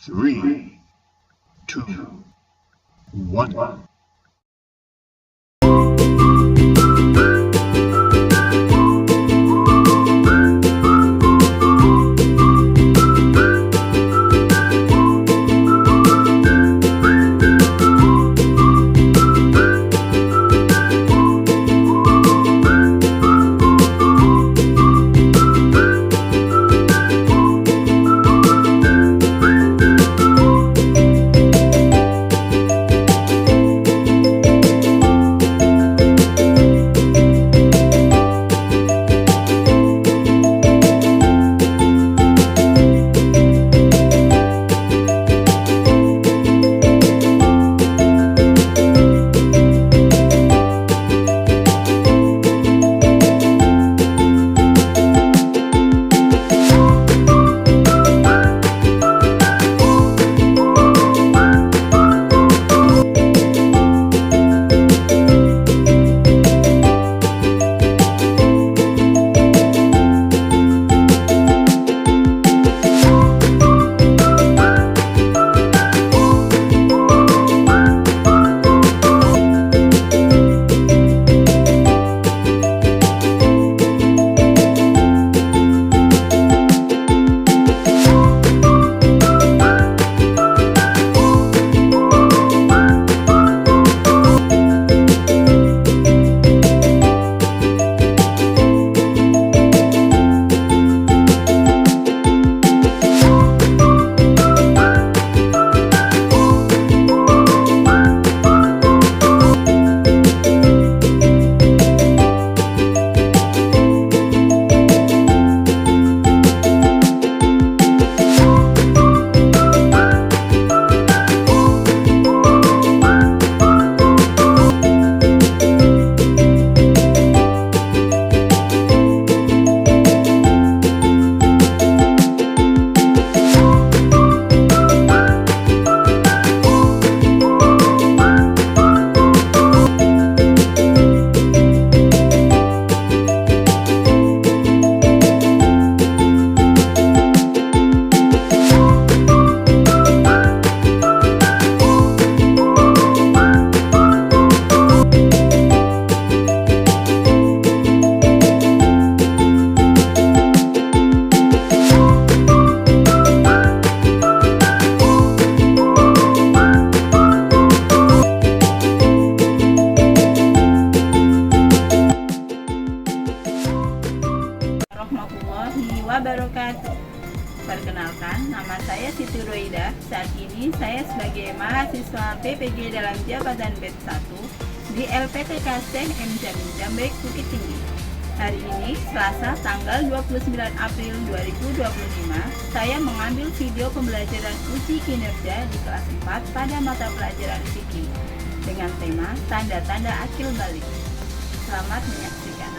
Three, two, one. Warahmatullahi wabarakatuh. Perkenalkan, nama saya Siti Roida. Saat ini saya sebagai mahasiswa PPG dalam jabatan BED 1 di LPTK Sen M Jamin Jambek Bukit Tinggi. Hari ini, Selasa tanggal 29 April 2025, saya mengambil video pembelajaran uji kinerja di kelas 4 pada mata pelajaran fikih dengan tema tanda-tanda akil balik. Selamat menyaksikan.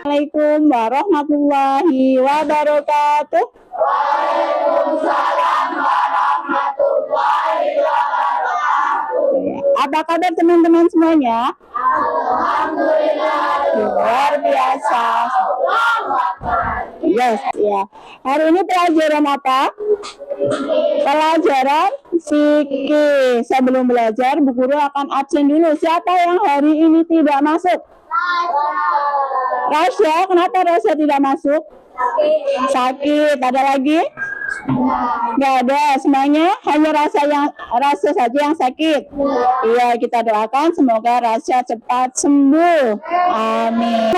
Assalamualaikum warahmatullahi wabarakatuh. Waalaikumsalam warahmatullahi wabarakatuh. Apa kabar teman-teman semuanya? Alhamdulillah. Luar biasa. Allahu Akbar. Yes, ya. Hari ini pelajaran apa? Pelajaran fikih. Sebelum belajar, Bu Guru akan absen dulu. Siapa yang hari ini tidak masuk? Rasya, kenapa Rasya tidak masuk? Sakit. Ada lagi? Nggak ada. Semuanya hanya Rasya saja yang sakit. Iya, kita doakan semoga Rasya cepat sembuh. Amin.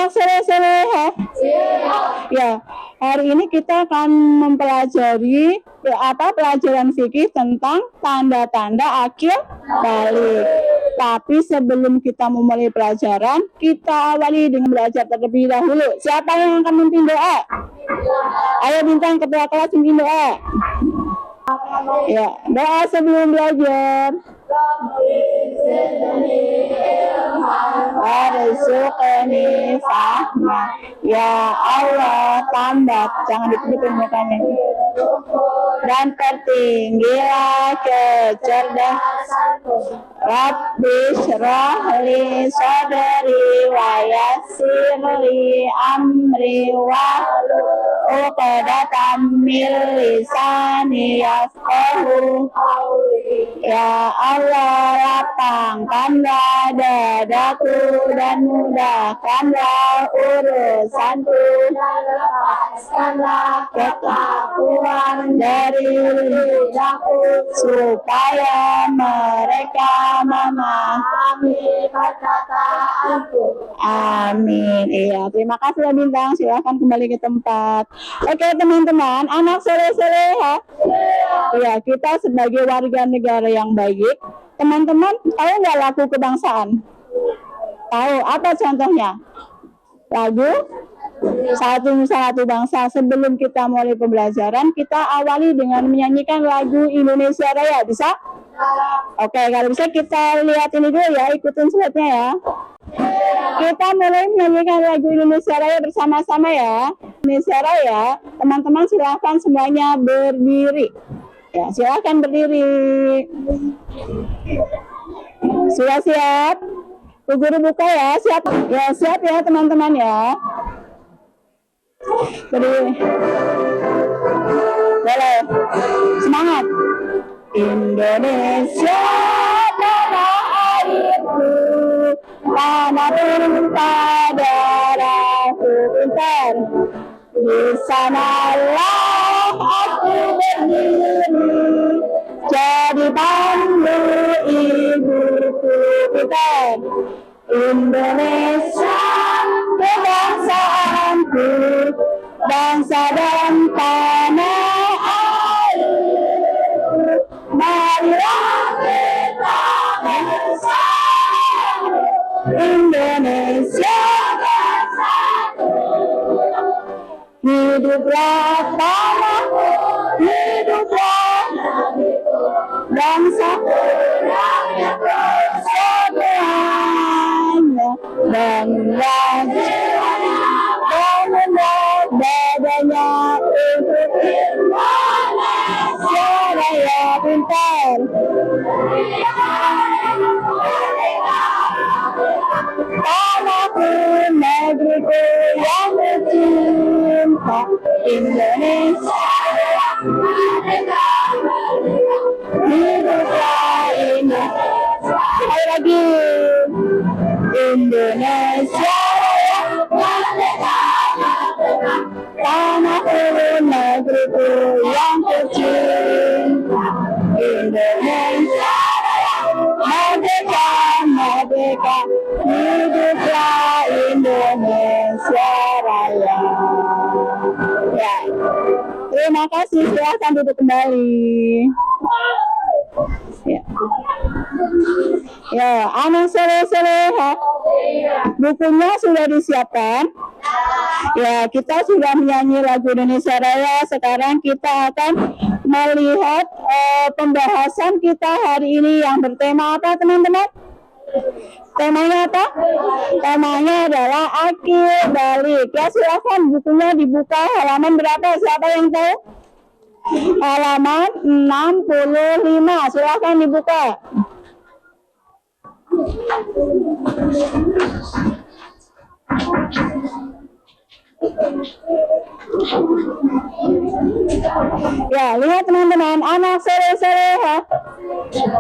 Ya, hari ini kita akan mempelajari pelajaran fikih tentang tanda-tanda akil balik. Tapi sebelum kita memulai pelajaran, kita awali dengan belajar terlebih dahulu. Siapa yang akan memimpin doa? Ayo bintang ketua kelas memimpin doa. Ya, doa sebelum belajar. Warzuqni fahma. Ya Allah, tambah. Jangan ditutupin mukanya. dan pertinggilah kecerdasanku. Rabbi shrah li sadri wa yassir li amri wahlul 'uqdatam min lisani yafqahu qawli. Ya Allah, lapangkanlah dadaku dan mudahkanlah urusanku. Lepaskanlah ketakuan dari lidahku supaya mereka memahami perkataanku. Amin. Iya, terima kasih ya Bintang. Silahkan kembali ke tempat. Oke teman-teman, anak soleh-soleh ya. Iya, kita sebagai warga negara yang baik. Teman-teman tahu nggak lagu kebangsaan? Tahu, apa contohnya? Lagu Satu Nusa Satu Bangsa. Sebelum kita mulai pembelajaran, kita awali dengan menyanyikan lagu Indonesia Raya. Bisa? Oke, kalau bisa kita lihat ini dulu ya, ikutin slide-nya ya. Kita mulai menyanyikan lagu Indonesia Raya bersama-sama ya. Indonesia Raya, teman-teman silakan semuanya berdiri. Ya, silakan berdiri. Sudah siap? Bu Guru buka ya, siap? Ya, siap ya teman-teman ya. Berdiri. Boleh. Semangat. Indonesia tanah airku, tanah tumpah darahku. Pintar. Di sanalah aku berdiri, jadi pandu ibuku. Pintar. Indonesia kebangsaanku, bangsa dan tanah airku. Marilah kita bersatu, Indonesia bersatu. Hiduplah tanahku, hiduplah bangsaku, rakyatku semuanya. Bangunlah jiwanya, bangunlah badannya untuk Indonesia Raya. Pintar. Tanahku, negeriku yang tercinta, Indonesia merdeka, hiduplah Indonesia. Sekali lagi, Indonesia Raya merdeka, tanahku, negeriku yang tercinta, Indonesia Raya merdeka, merdeka, hiduplah Indonesia Raya. Ya, terima kasih. Silahkan duduk kembali. Ya, anak soleh-soleh, bukunya sudah disiapkan. Ya, kita sudah menyanyi lagu Indonesia Raya. Sekarang kita akan melihat pembahasan kita hari ini yang bertema apa, teman-teman? Temanya apa? Temanya adalah akil balik. Ya, silakan bukunya dibuka. Halaman berapa? Siapa yang tahu? Halaman 65. Silakan dibuka. Ya, lihat teman-teman, anak soleh-soleh.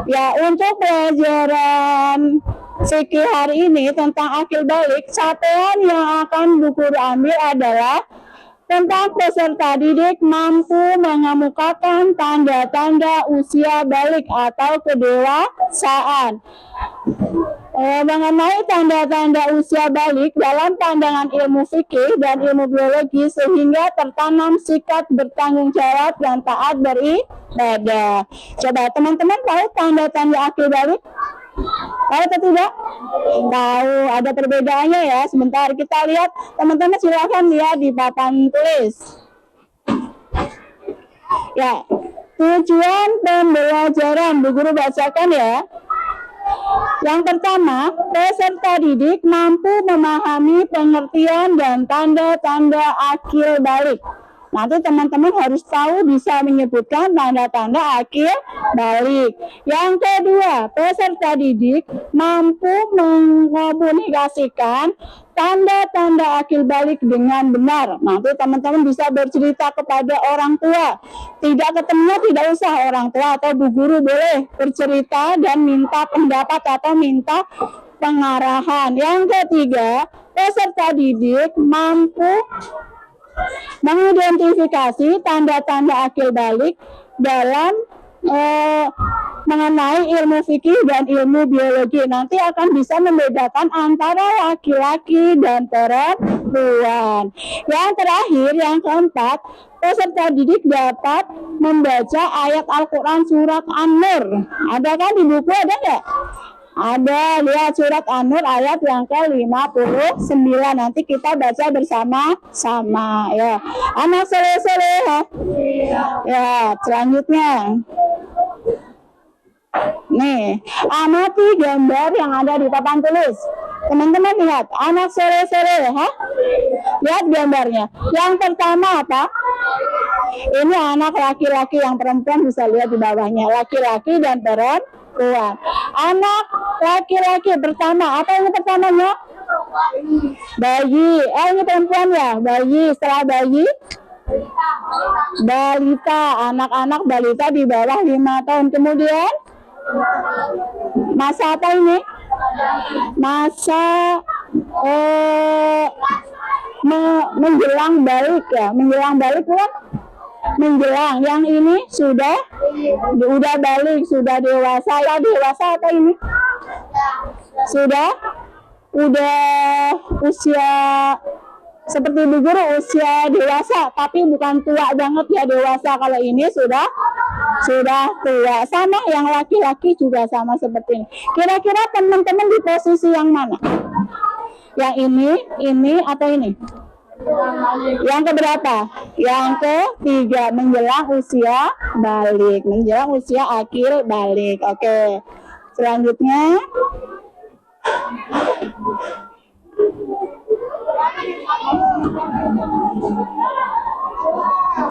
Ya, untuk pelajaran fikih hari ini tentang akil balik, capaian yang akan Bu Guru ambil adalah tentang peserta didik mampu mengemukakan tanda-tanda usia balik atau kedewasaan. Mengenai tanda-tanda usia balik dalam pandangan ilmu fikih dan ilmu biologi sehingga tertanam sikap bertanggung jawab dan taat beribadah. Coba teman-teman tahu tanda-tanda akil balik? Tahu atau tidak? Tahu, ada perbedaannya ya. Sebentar kita lihat, teman-teman silakan lihat di papan tulis. Ya, tujuan pembelajaran Bu Guru bacakan ya. Yang pertama, peserta didik mampu memahami pengertian dan tanda-tanda akil balik. Nanti teman-teman harus tahu bisa menyebutkan tanda-tanda akil balik. Yang kedua, peserta didik mampu mengkomunikasikan tanda-tanda akil balik dengan benar. Nanti teman-teman bisa bercerita kepada orang tua. Tidak ketemunya tidak usah orang tua atau bu guru, boleh bercerita dan minta pendapat atau minta pengarahan. Yang ketiga, peserta didik mampu mengidentifikasi tanda-tanda akil balik dalam mengenai ilmu fikih dan ilmu biologi. Nanti akan bisa membedakan antara laki-laki dan perempuan. Yang terakhir, yang keempat, peserta didik dapat membaca ayat Al-Quran surat An-Nur. Ada kan di buku, ada nggak? Ada, lihat surat An-Nur ayat yang ke-59. Nanti kita baca bersama-sama ya. Anak soleh-soleh ya. Selanjutnya nih, amati gambar yang ada di papan tulis. Teman-teman lihat, anak soleh-soleh lihat gambarnya. Yang pertama apa? Ini anak laki-laki, yang perempuan bisa lihat di bawahnya, laki-laki dan perempuan. Anak laki-laki pertama, apa ini pertamanya? Bayi. Ini perempuan ya, bayi. Setelah bayi, balita. Anak-anak balita di bawah 5 tahun. Kemudian masa apa ini? Masa menjelang balik ya. Menjelang balik kan? Menjelang. Yang ini sudah balik, sudah dewasa. Ya, dewasa apa ini? Sudah usia seperti bu guru, usia dewasa, tapi bukan tua banget ya, dewasa. Kalau ini sudah tua. Sama yang laki-laki juga sama seperti ini. Kira-kira teman-teman di posisi yang mana? Yang ini atau ini? Yang keberapa? Yang ketiga, menjelang usia balik, menjelang usia akil balik. Oke. Selanjutnya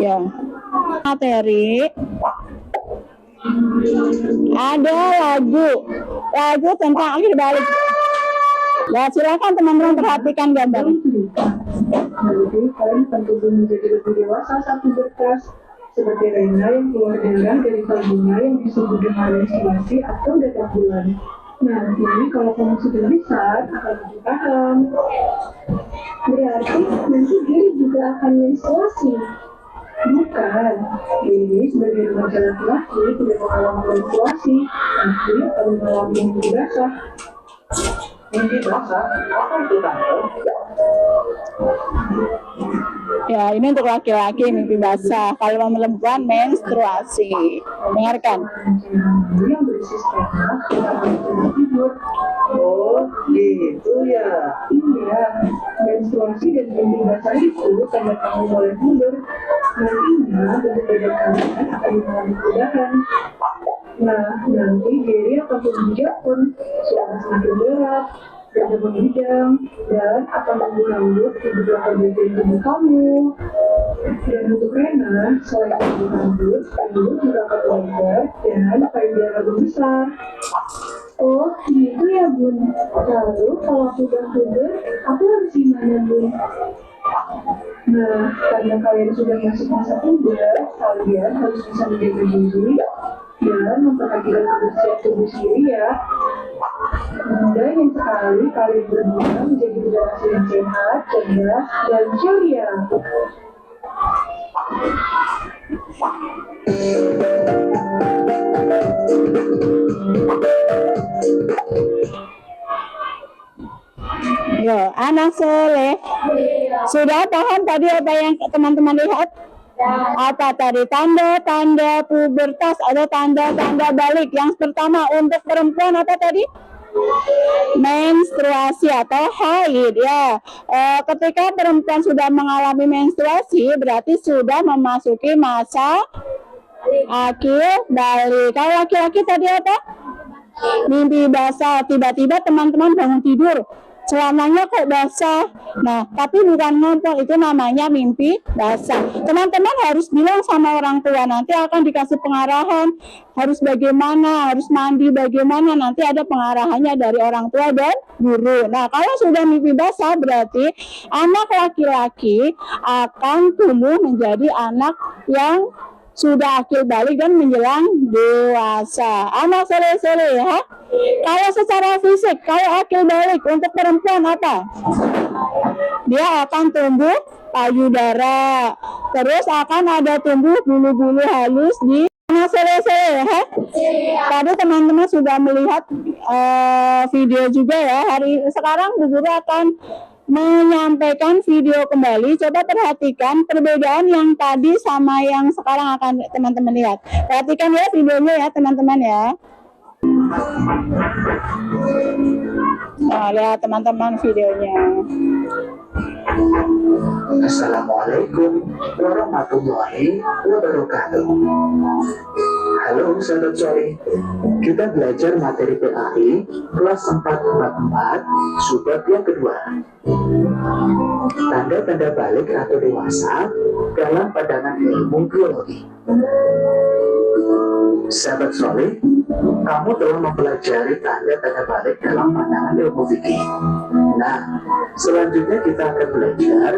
ya, materi ada lagu tentang akil balik. Ya, silakan teman-teman perhatikan gambar. Nanti kalian tentu menjadi lebih dewasa saat berkas, seperti Rena yang keluar darah dari kalbunya yang disebut dengan menstruasi atau datang bulan. Nanti kalau kamu sudah besar akan lebih paham. Berarti nanti diri juga akan menstruasi. Bukan, ini sebagai remaja laki-laki tidak mengalami menstruasi, nanti akan mengalami mimpi basah. Mimpi basah? Apa itu tante? Ya, ini untuk laki-laki mimpi basah. Kalau perempuan menstruasi. Dengarkan. Yang berisi sperma tidur. Oh, gitu ya. Iya, menstruasi dan mimpi basah itu tanda kamu mulai tidur. Nantinya bentuk badan kalian akan mengalami perubahan. Nah, nanti diri akan berhijau pun sudah semakin berat, dan mengidam, dan akan tumbuh rambut di beberapa bagian tubuh kamu. Dan untuk Rena, selain tumbuh rambut juga akan lebar dan panjang lebih besar. Oh, gitu ya Bun. Lalu kalau aku udah puber, aku harus gimana Bun? Nah, karena kalian sudah masuk masa puber, kalian harus bisa menjaga diri dan memperhatikan kebersihan tubuh sendiri ya. Dan yang sekali kalian berdua menjadi generasi yang sehat, cerdas, dan ceria. Yo, anak soleh. Sudah paham tadi apa yang teman-teman lihat? Apa tadi? Tanda-tanda pubertas atau tanda-tanda balik. Yang pertama untuk perempuan apa tadi? Menstruasi atau haid ya. Ketika perempuan sudah mengalami menstruasi, berarti sudah memasuki masa akil balik. Kalau laki-laki tadi apa? Mimpi basah, tiba-tiba teman-teman bangun tidur, celananya kok basah. Nah, tapi bukan ngompol, itu namanya mimpi basah. Teman-teman harus bilang sama orang tua, nanti akan dikasih pengarahan, harus bagaimana, harus mandi bagaimana, nanti ada pengarahannya dari orang tua dan guru. Nah, kalau sudah mimpi basah berarti anak laki-laki akan tumbuh menjadi anak yang sudah akil balik dan menjelang dewasa. Anak sore-sore ya. Kalau secara fisik, kalau akil balik untuk perempuan apa? Dia akan tumbuh payudara. Terus akan ada tumbuh bulu-bulu halus di anak sore-sore ya. Tadi teman-teman sudah melihat video juga ya. Sekarang Bu Guru akan menyampaikan video kembali. Coba perhatikan perbedaan yang tadi sama yang sekarang akan teman-teman lihat. Perhatikan ya videonya ya teman-teman ya. Nah, lihat teman-teman videonya. Assalamualaikum warahmatullahi wabarakatuh. Halo sahabat soleh, kita belajar materi PAI kelas 444 subbab yang kedua. Tanda-tanda balik atau dewasa dalam pandangan ilmu biologi. Sahabat soleh, kamu telah mempelajari tanda-tanda balik dalam pandangan ilmu fikih. Nah, selanjutnya kita akan belajar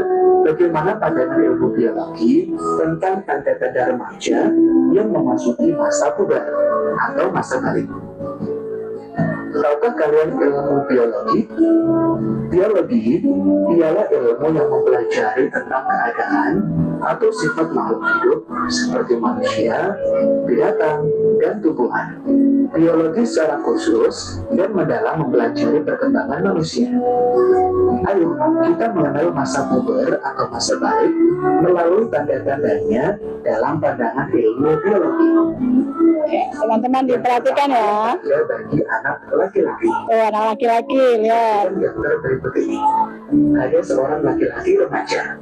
bagaimana pandangan ilmu biologi tentang tanda-tanda remaja yang memasuki masa puber atau masa balik. Tahukah kalian ilmu biologi? Biologi ialah ilmu yang mempelajari tentang keadaan atau sifat makhluk hidup seperti manusia, binatang, dan tumbuhan. Biologi secara khusus dan mendalam mempelajari perkembangan manusia. Ayo, kita mengenal masa puber atau masa balik melalui tanda-tandanya dalam pandangan ilmu biologi. Teman-teman diperhatikan ya. Bagi anak laki-laki. Oh, anak laki-laki, lihat. Gambar berikut ini. Ada seorang laki-laki remaja.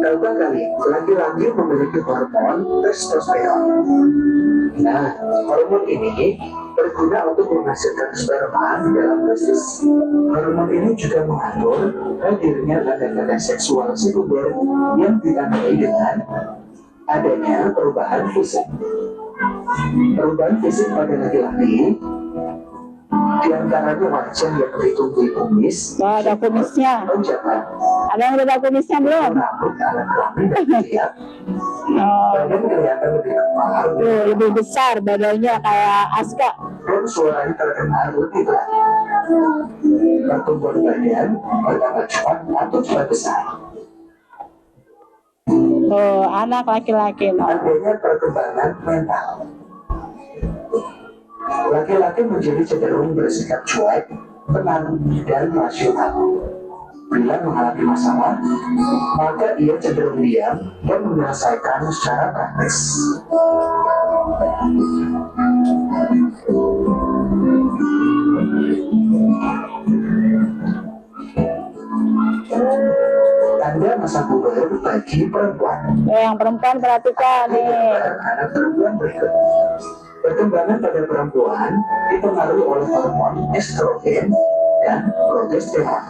Tahukah kalian, laki-laki memiliki hormon testosteron. Nah, hormon ini berguna untuk menghasilkan sperma di dalam testis. Hormon ini juga mengatur hadirnya tanda-tanda seksual sekunder yang ditandai dengan adanya perubahan fisik. Perubahan fisik pada laki-laki diantaranya wajah yang ditumbuhi kumis. Nah, ada kumisnya. Lonjakan. Ada yang udah kumisnya belum? Rambut alat kelamin dan ketiak. Oh, Badan kelihatan lebih kepal tuh, lebih besar badannya kayak Aska. dan suaranya terdengar lebih berat. Pertumbuhan badan bertambah cepat atau cepat besar. Tuh, anak laki-laki. Adanya perkembangan mental. Laki-laki menjadi cenderung bersikap cuek, tenang, dan rasional. Bila mengalami masalah, maka ia cenderung diam dan menyelesaikan secara praktis. Tanda masa puber bagi perempuan. Yang perempuan perhatikan nih. Anak perempuan berikut. Perkembangan pada perempuan dipengaruhi oleh hormon estrogen dan progesteron.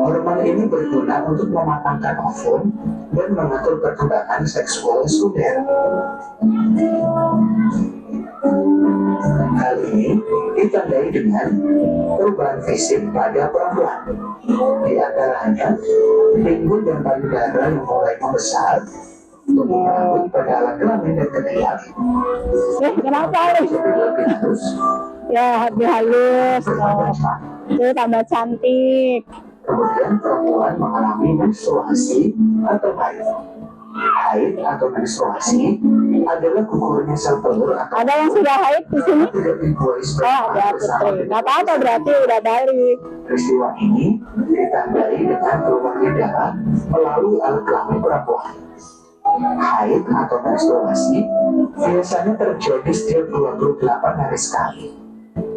Hormon ini berguna untuk mematangkan ovum dan mengatur perkembangan seksual sekunder. Hal ini ditandai dengan perubahan fisik pada perempuan. Di antaranya, pinggul dan payudara yang mulai membesar, tumbuh rambut pada alat kelamin dan ketiak, Kenapa? jadi lebih halus, Ya, lebih halus. bertambah Oh, cepat. tuh tambah cantik. Kemudian perempuan mengalami menstruasi atau haid. Haid atau menstruasi adalah gugurnya sel telur atau Ada yang sudah haid di sini? tidak dibuai Oh, sperma ada bersama Putri. Nggak apa-apa, berarti udah balik. Peristiwa ini ditandai dengan keluarnya darah melalui alat kelamin perempuan. Haid atau menstruasi biasanya terjadi setiap 28 hari sekali.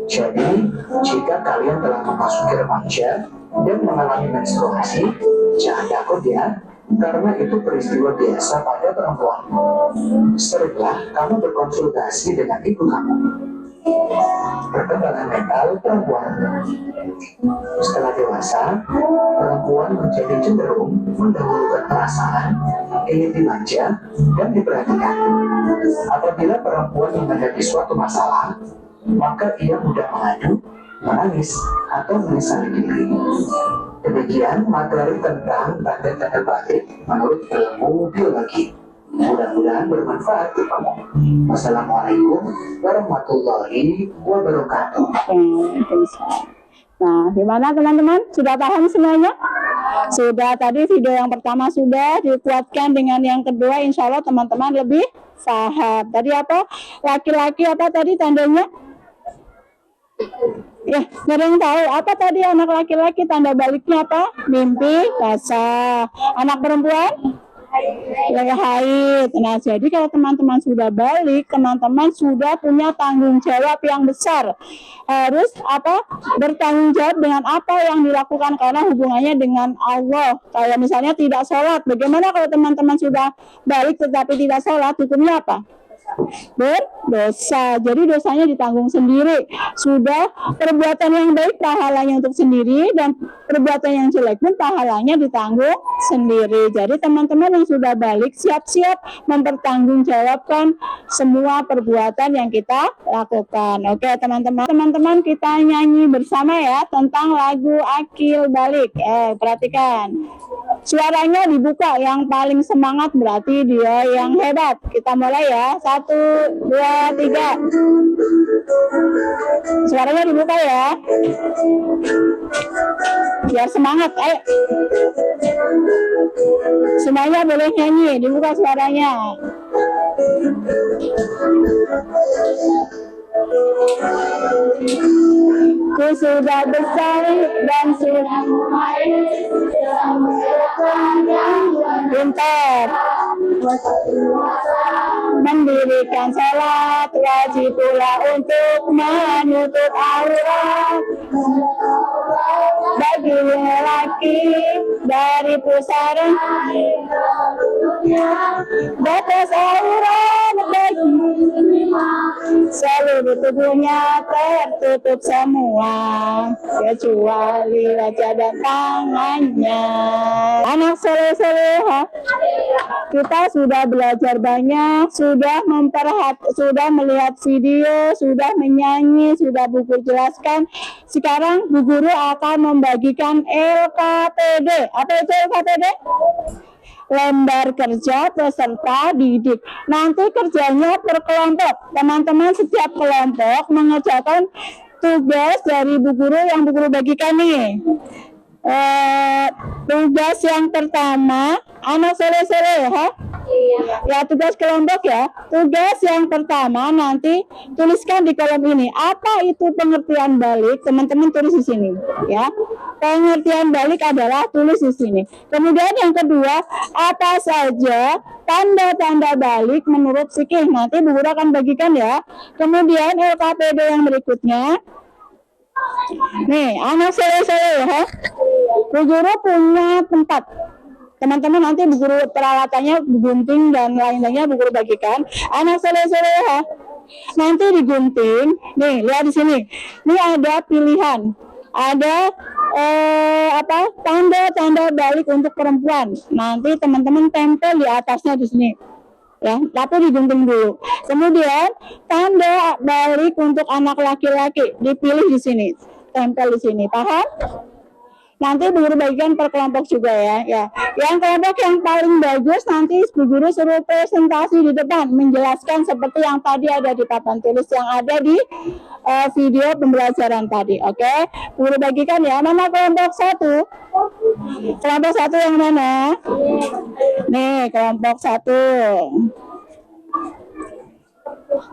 Jadi, jika kalian telah memasuki remaja dan mengalami menstruasi, jangan takut ya, karena itu peristiwa biasa pada perempuan. Seringlah kamu berkonsultasi dengan ibu kamu. Perkembangan mental perempuan. Setelah dewasa, perempuan menjadi cenderung mendahulukan perasaan, ingin dimanja dan diperhatikan. Apabila perempuan menghadapi suatu masalah, maka ia mudah mengadu, menangis, atau menyesali diri. Demikian materi tentang tanda-tanda balik menurut ilmu biologi. Mudah-mudahan bermanfaat untuk kamu. Wassalamualaikum warahmatullahi wabarakatuh. Nah, gimana teman-teman? Sudah paham semuanya? Sudah, tadi video yang pertama sudah dikuatkan dengan yang kedua, insya Allah teman-teman lebih paham. Tadi apa? Laki-laki apa tadi tandanya? Ya, nggak ada yang tahu. Apa tadi anak laki-laki tanda baliknya apa? Mimpi basah. Anak perempuan? Lagi haid. Nah, jadi kalau teman-teman sudah balik, teman-teman sudah punya tanggung jawab yang besar. Harus apa? Bertanggung jawab dengan apa yang dilakukan karena hubungannya dengan Allah. Kayak misalnya tidak sholat. Bagaimana kalau teman-teman sudah balik tetapi tidak sholat? Hukumnya apa? Berdosa. Jadi dosanya ditanggung sendiri. Sudah perbuatan yang baik pahalanya untuk sendiri, dan perbuatan yang jelek pun pahalanya ditanggung sendiri. Jadi teman-teman yang sudah balik siap-siap mempertanggungjawabkan semua perbuatan yang kita lakukan. Oke teman-teman, teman-teman kita nyanyi bersama ya tentang lagu Akil Balik. Perhatikan. Suaranya dibuka, yang paling semangat berarti dia yang hebat. Kita mulai ya. 1, 2, 3. Suaranya dibuka ya. Biar semangat. Ayo. Semuanya boleh nyanyi, dibuka suaranya. Ku sudah besar dan sudah pintar mendirikan salat, wajib pula untuk menutup aurat bagi lelaki dari pusara batas aurat bagi seluruh tubuhnya tertutup semua kecuali wajah dan tangannya. Anak soleh-solehah, kita sudah belajar banyak, sudah melihat video, sudah menyanyi, sudah Bu Guru jelaskan. Sekarang Bu Guru akan membagikan LKPD. Apa itu LKPD? Lembar kerja peserta didik. Nanti kerjanya per kelompok. Teman-teman setiap kelompok mengerjakan tugas dari Bu Guru yang Bu Guru bagikan nih. Tugas yang pertama, anak soleh-soleh ya, tugas kelompok ya. Tugas yang pertama nanti tuliskan di kolom ini. Apa itu pengertian balik? Teman-teman tulis di sini ya. Pengertian balik adalah tulis di sini. Kemudian yang kedua, apa saja tanda-tanda balik menurut fikih? Nanti Bu Guru akan bagikan ya. Kemudian LKPD yang berikutnya. Nih, anak soleh-soleh ya. Bu Guru punya tempat. Teman-teman nanti Bu Guru peralatannya, gunting dan lain-lainnya Bu Guru bagikan. Anak soleh-soleh ya. Nanti digunting. Nih, lihat di sini. Ini ada pilihan. Ada tanda-tanda balik untuk perempuan. Nanti teman-teman tempel di atasnya di sini. Ya, tapi digunting dulu. Kemudian tanda balik untuk anak laki-laki dipilih di sini, tempel di sini. Paham? Nanti Bu Guru bagikan per kelompok juga ya. Yang kelompok yang paling bagus nanti Bu Guru suruh presentasi di depan, menjelaskan seperti yang tadi ada di papan tulis yang ada di video pembelajaran tadi. Oke, Bu Guru bagikan ya. Mana kelompok 1? Kelompok 1 yang mana? Nih, kelompok 1.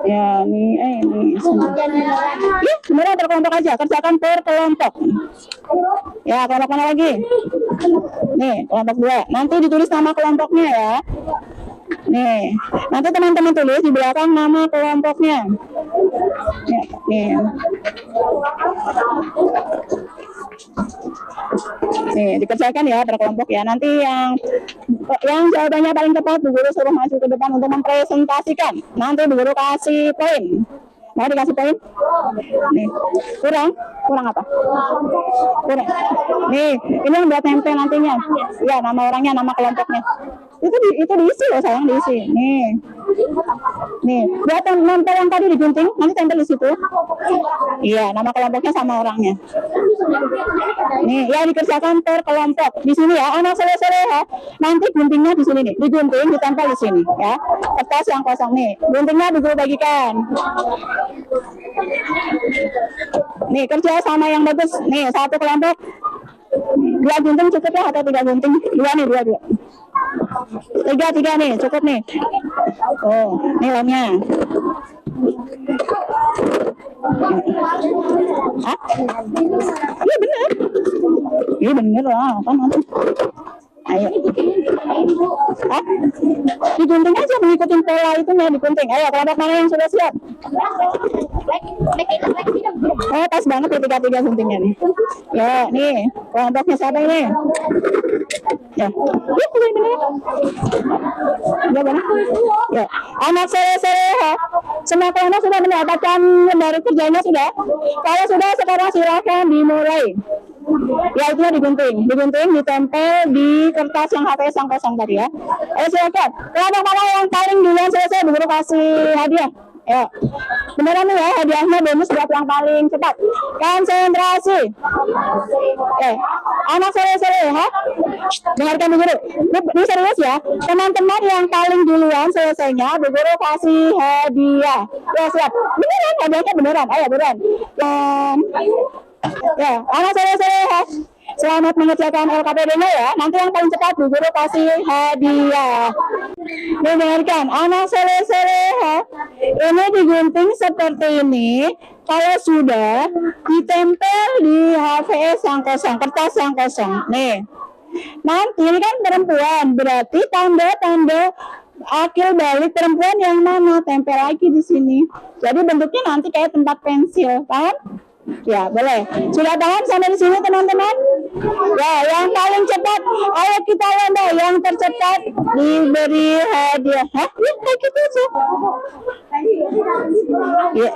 Ya, ini semua. Sebenarnya per kelompok aja, kerjakan per kelompok. Ya, kelompok mana lagi? Nih, kelompok 2. Nanti ditulis nama kelompoknya ya. Nih, nanti teman-teman tulis di belakang nama kelompoknya. Ya, nih. Nih, dikerjakan ya per kelompok ya. Nanti yang jawabannya paling tepat Bu Guru suruh maju ke depan untuk mempresentasikan. Nanti Bu Guru kasih poin. Mau dikasih poin? Nih, kurang apa? Kurang. Nih, ini yang buat nempel nantinya. Ya, nama orangnya, nama kelompoknya. Itu diisi loh sayang, diisi. Nih, buat nempel yang tadi digunting, nanti tempel di situ. Iya, nama kelompoknya sama orangnya. Nih, ya dikerjakan per kelompok. Di sini ya, anak sore-sore ya. Nanti guntingnya di sini nih, digunting, ditempel di sini ya. Kertas yang kosong nih, guntingnya dulu bagikan. Nih, kerja sama yang bagus. Nih, satu kelompok. 2 gunting cukup ya atau 3 gunting? 2 nih, 2. 3 nih, cukup nih. Oh, ini lemnya. Hah? Iya bener. Iya bener lah, kan nanti. Ayo. Hah? Digunting aja, mengikuti pola itu ya, digunting. Ayo, kelompok mana yang sudah siap? Oh, pas banget ya 3 guntingnya nih. Ya, nih, kelompoknya siapa ini? Ya, bener. Ya, bener. Ya, anak sore-sore ya. Semua kelompok sudah mendapatkan dari kerjanya sudah. Kalau sudah, sekarang silakan dimulai. Ya, itu digunting, ditempel di kertas yang HPS yang kosong tadi ya. Ayo silakan. Kelompok mana yang paling duluan selesai, Bu Guru kasih hadiah. Ya, beneran nih ya, hadiahnya bonus buat yang paling cepat. Konsentrasi. Anak sore-sore ya. Dengarkan Bu Guru. Ini serius ya. Teman-teman yang paling duluan selesainya, Bu Guru kasih hadiah. Ya, siap. Beneran, hadiahnya beneran. Ayo, beneran. Ya, anak sore-sore ya. Selamat mengerjakan LKPD-nya ya. Nanti yang paling cepat Bu Guru kasih hadiah. Dengarkan, anak sore-sore ya. Ini digunting seperti ini. Kalau sudah ditempel di HVS yang kosong, kertas yang kosong. Nih. Nanti ini kan perempuan, berarti tanda-tanda akil balik perempuan yang mana? Tempel lagi di sini. Jadi bentuknya nanti kayak tempat pensil, paham? Ya, boleh. Sudah paham sampai di sini teman-teman? Ya, yang paling cepat, ayo kita lomba. Yang tercepat diberi hadiah. Hah? Ya, kayak gitu aja. Ya.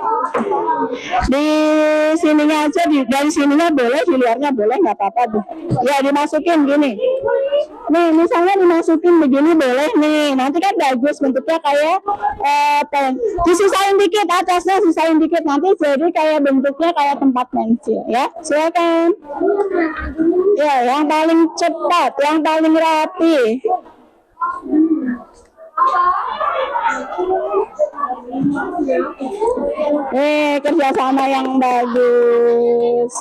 Di sininya aja, dari sininya boleh, di luarnya boleh, nggak apa-apa tuh. Ya, dimasukin gini. Nih, misalnya dimasukin begini boleh nih. Nanti kan bagus bentuknya kayak disisain dikit atasnya, sisain dikit nanti jadi kayak bentuknya kayak tempat pensil ya. Silakan. Ya, yang paling cepat, yang paling rapi. Kerjasama yang bagus.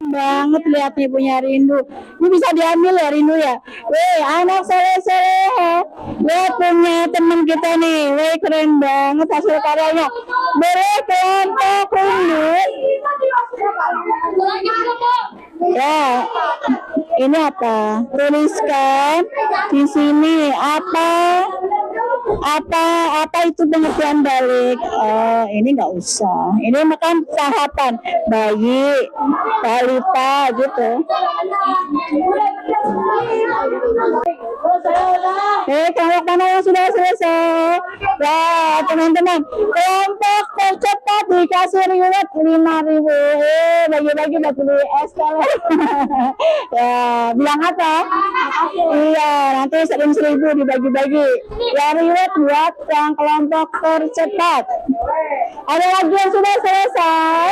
Banget lihat nih punya Rindu. Ini bisa diambil ya Rindu ya. Anak sore-sore. Lihat punya teman kita nih. Keren banget hasil karyanya. Boleh kelompok Rindu. Ya, ini apa? Tuliskan di sini apa itu pengertian balik. Ini nggak usah. Ini makan tahapan bayi, balita gitu. Kelompok mana yang sudah selesai? Ya, teman-teman, kelompok tercepat dikasih reward 5.000. Bagi-bagi buat beli es kalau. Ya, bilang apa? Iya, nanti 1.000 dibagi-bagi. Ya, reward buat yang kelompok tercepat. Ada lagi yang sudah selesai?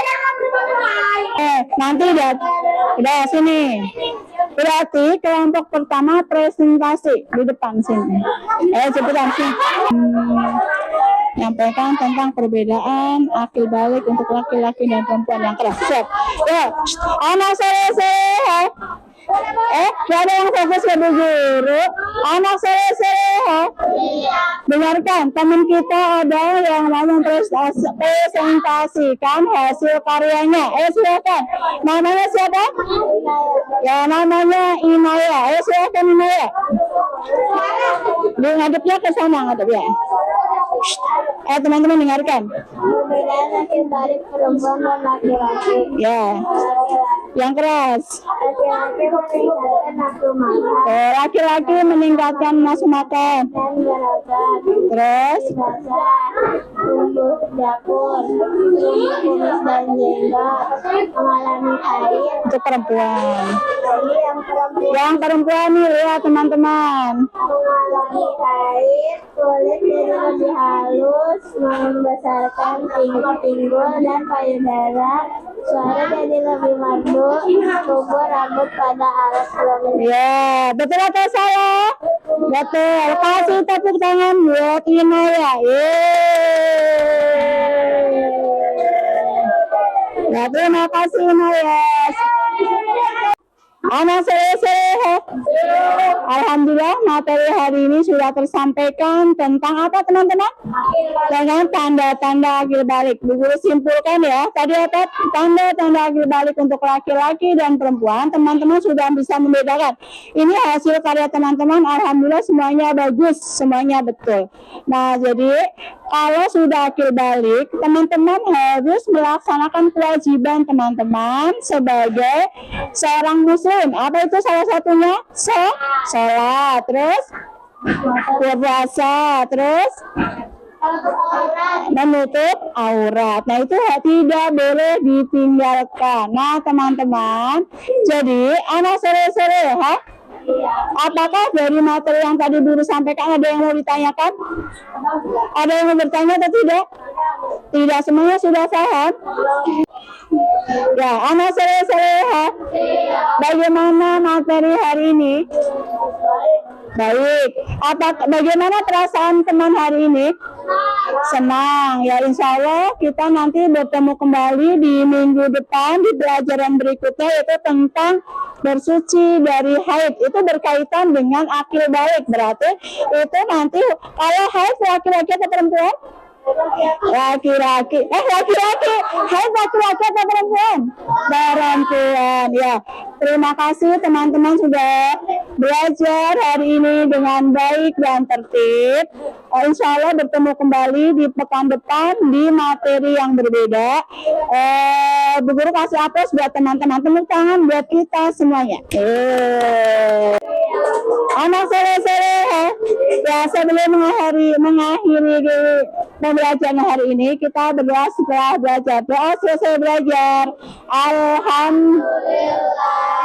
Nanti udah sini. Berarti kelompok pertama presentasi di depan sini. Cepetan sini. Nyampaikan tentang perbedaan akil balik untuk laki-laki dan perempuan yang keras. Siap. Ya, anak sore-sore. Gak ada yang fokus ke Bu Guru. Anak sore-sore. Dengarkan, teman kita ada yang mau mempresentasikan hasil karyanya. Silakan. Namanya siapa? Ya, namanya Inaya. Silakan Inaya. Ngadepnya ke sana, ngadep ya. Teman-teman dengarkan. perbedaan laki-laki perempuan dan laki-laki. Ya, yang keras. Laki-laki meninggalkan nafsu makan Laki-laki meningkatkan nafsu makan. dan berobat. Terus, Basah, tumbuh dapur, tumbuh kumis dan jenggot, mengalami haid. untuk perempuan. Jadi yang perempuan Yang perempuan nih, lihat teman-teman. mengalami haid, kulit jadi lebih halus, membesarkan pinggul dan payudara, suara jadi lebih merdu, tumbuh rambut pada alas kelamin. Ya, betul atau salah? Betul. Kasih tepuk tangan buat Inaya. Ya, terima kasih Inaya. Anak sore-sore. Alhamdulillah materi hari ini sudah tersampaikan tentang apa teman-teman? Dengan tanda-tanda akil balik. Bu Guru simpulkan ya. Tadi apa? Tanda-tanda akil balik untuk laki-laki dan perempuan. Teman-teman sudah bisa membedakan. Ini hasil karya teman-teman. Alhamdulillah semuanya bagus, semuanya betul. Nah, jadi kalau sudah akil balik, teman-teman harus melaksanakan kewajiban teman-teman sebagai seorang muslim. Apa itu salah satunya? Sholat, terus puasa, terus menutup aurat. Nah, itu tidak boleh ditinggalkan. Nah, teman-teman, jadi anak sore-sore ya. Apakah dari materi yang tadi Guru sampaikan ada yang mau ditanyakan? Ada yang mau bertanya atau tidak? Tidak, semuanya sudah paham? Ya, anak sore-sore, bagaimana materi hari ini? Baik. Bagaimana perasaan teman hari ini? Senang. Ya, insya Allah kita nanti bertemu kembali di minggu depan di pelajaran berikutnya, yaitu tentang bersuci dari haid. Itu berkaitan dengan akil balik. Berarti itu nanti kalau haid laki-laki atau perempuan? Laki-laki. Haid laki-laki atau perempuan? Perempuan. Ya. Terima kasih teman-teman sudah belajar hari ini dengan baik dan tertib. Insya Allah bertemu kembali di pekan depan di materi yang berbeda. Bu Guru kasih aplaus buat teman-teman. Tepuk tangan buat kita semuanya. Anak sore-sore ya, sebelum mengakhiri pembelajaran hari ini, kita berdoa setelah belajar. Doa selesai belajar. Alhamdulillah.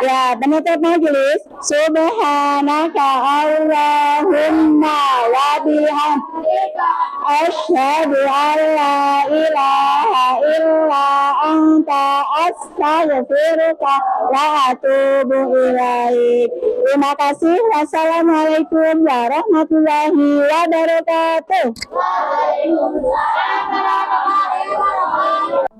Ya, penutup majelis. Subhanaka Allahumma wa bihamdika asyhadu an la ilaha illa anta astaghfiruka wa atubu ilaik. Terima kasih. Wassalamualaikum warahmatullahi wabarakatuh. Waalaikumsalam warahmatullahi wabarakatuh.